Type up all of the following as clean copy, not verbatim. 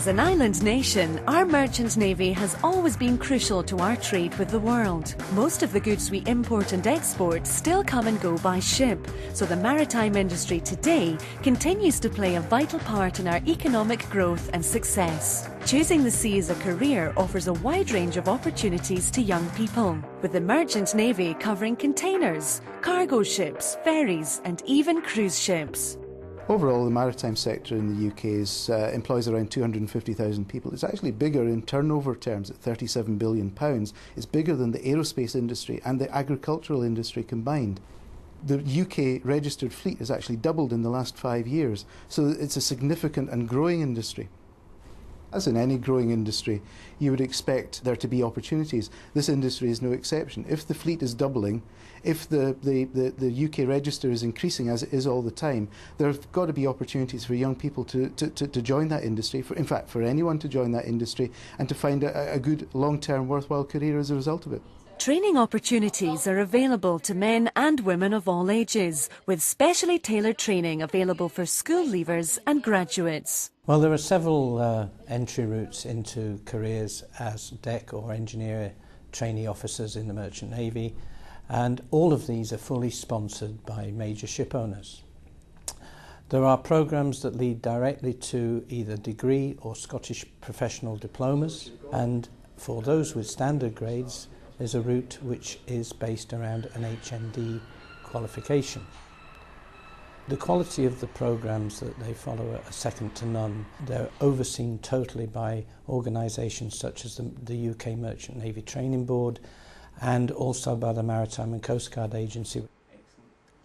As an island nation, our merchant navy has always been crucial to our trade with the world. Most of the goods we import and export still come and go by ship, so the maritime industry today continues to play a vital part in our economic growth and success. Choosing the sea as a career offers a wide range of opportunities to young people, with the merchant navy covering containers, cargo ships, ferries and even cruise ships. Overall, the maritime sector in the UK employs around 250,000 people. It's actually bigger in turnover terms at £37 billion. It's bigger than the aerospace industry and the agricultural industry combined. The UK registered fleet has actually doubled in the last 5 years, so it's a significant and growing industry. As in any growing industry, you would expect there to be opportunities. This industry is no exception. If the fleet is doubling, if the UK register is increasing, as it is all the time, there have got to be opportunities for young people to join that industry, in fact, for anyone to join that industry and to find a good, long-term, worthwhile career as a result of it. Training opportunities are available to men and women of all ages, with specially tailored training available for school leavers and graduates. Well, there are several entry routes into careers as deck or engineer trainee officers in the Merchant Navy, and all of these are fully sponsored by major ship owners. There are programmes that lead directly to either degree or Scottish professional diplomas, and for those with standard grades, there's a route which is based around an HND qualification. The quality of the programmes that they follow are second to none. They're overseen totally by organisations such as the UK Merchant Navy Training Board and also by the Maritime and Coast Guard Agency.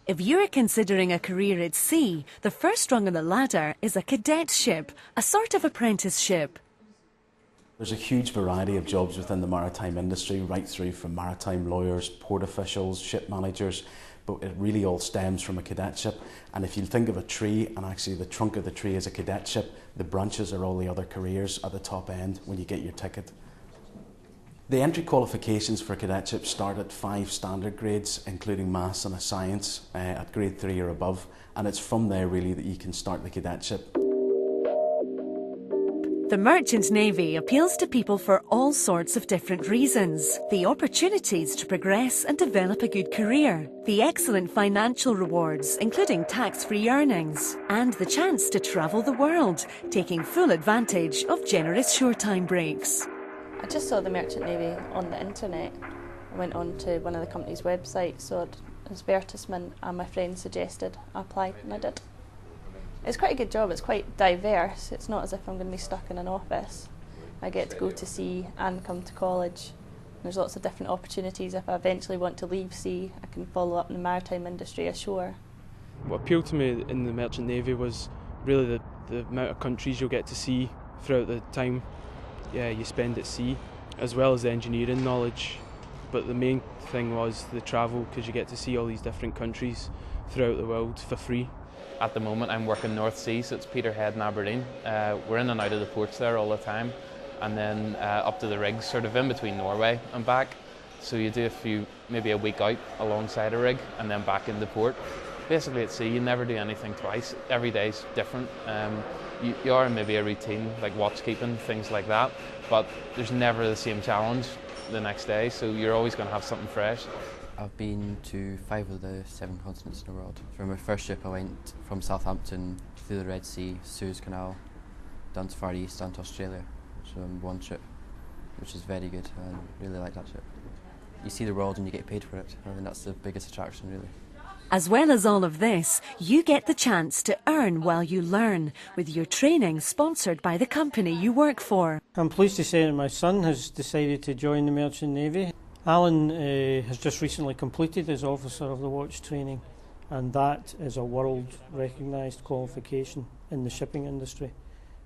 If you're considering a career at sea, the first rung on the ladder is a cadetship, a sort of apprenticeship. There's a huge variety of jobs within the maritime industry, right through from maritime lawyers, port officials, ship managers, but it really all stems from a cadetship. And if you think of a tree, and actually the trunk of the tree is a cadetship, the branches are all the other careers at the top end when you get your ticket. The entry qualifications for cadetship start at 5 standard grades, including maths and a science at grade 3 or above, and it's from there really that you can start the cadetship. The Merchant Navy appeals to people for all sorts of different reasons. The opportunities to progress and develop a good career, the excellent financial rewards, including tax-free earnings, and the chance to travel the world, taking full advantage of generous shore-time breaks. I just saw the Merchant Navy on the internet. I went on to one of the company's websites, saw an advertisement, and my friend suggested I applied, and I did. It's quite a good job, it's quite diverse. It's not as if I'm going to be stuck in an office. I get to go to sea and come to college. There's lots of different opportunities. If I eventually want to leave sea, I can follow up in the maritime industry ashore. What appealed to me in the Merchant Navy was really the amount of countries you'll get to see throughout the time you spend at sea, as well as the engineering knowledge. But the main thing was the travel, because you get to see all these different countries throughout the world for free. At the moment I'm working North Sea, so it's Peterhead and Aberdeen. We're in and out of the ports there all the time, and then up to the rigs sort of in between Norway and back. So you do maybe a week out alongside a rig and then back into port. Basically at sea you never do anything twice, every day's different. You are in maybe a routine like watch keeping, things like that, but there's never the same challenge the next day, so you're always going to have something fresh. I've been to 5 of the 7 continents in the world. For my first trip I went from Southampton through the Red Sea, Suez Canal, down to Far East, down to Australia. So one trip, which is very good. I really like that trip. You see the world and you get paid for it. I think that's the biggest attraction really. As well as all of this, you get the chance to earn while you learn, with your training sponsored by the company you work for. I'm pleased to say that my son has decided to join the Merchant Navy. Alan has just recently completed his Officer of the Watch training, and that is a world recognised qualification in the shipping industry,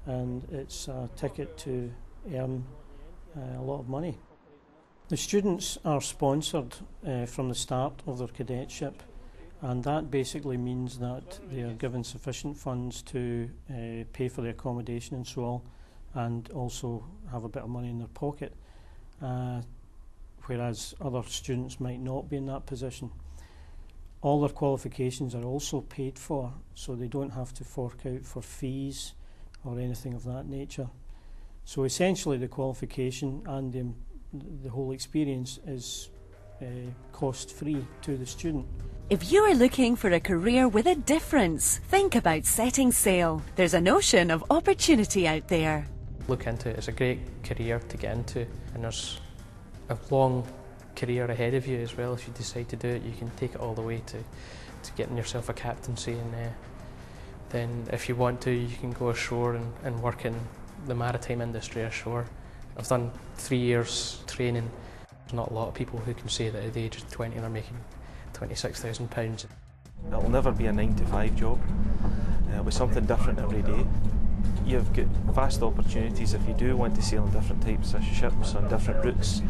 and it's a ticket to earn a lot of money. The students are sponsored from the start of their cadetship, and that basically means that they are given sufficient funds to pay for the accommodation and so on, and also have a bit of money in their pocket. Whereas other students might not be in that position. All their qualifications are also paid for, so they don't have to fork out for fees or anything of that nature. So essentially the qualification and the whole experience is cost-free to the student. If you are looking for a career with a difference, think about setting sail. There's an ocean of opportunity out there. Look into it. It's a great career to get into, and there's a long career ahead of you as well. If you decide to do it, you can take it all the way to getting yourself a captaincy, and then if you want to, you can go ashore and work in the maritime industry ashore. I've done 3 years training. There's not a lot of people who can say that at the age of 20 they're making £26,000. It'll never be a 9-to-5 job. It'll be something different every day. You've got vast opportunities if you do want to sail on different types of ships on different routes.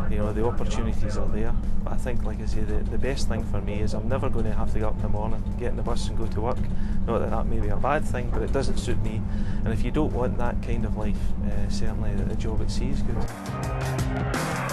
You know, the opportunities are there. But I think, like I say, the best thing for me is I'm never going to have to get up in the morning, get in the bus and go to work. Not that that may be a bad thing, but it doesn't suit me. And if you don't want that kind of life, certainly the job at sea is good.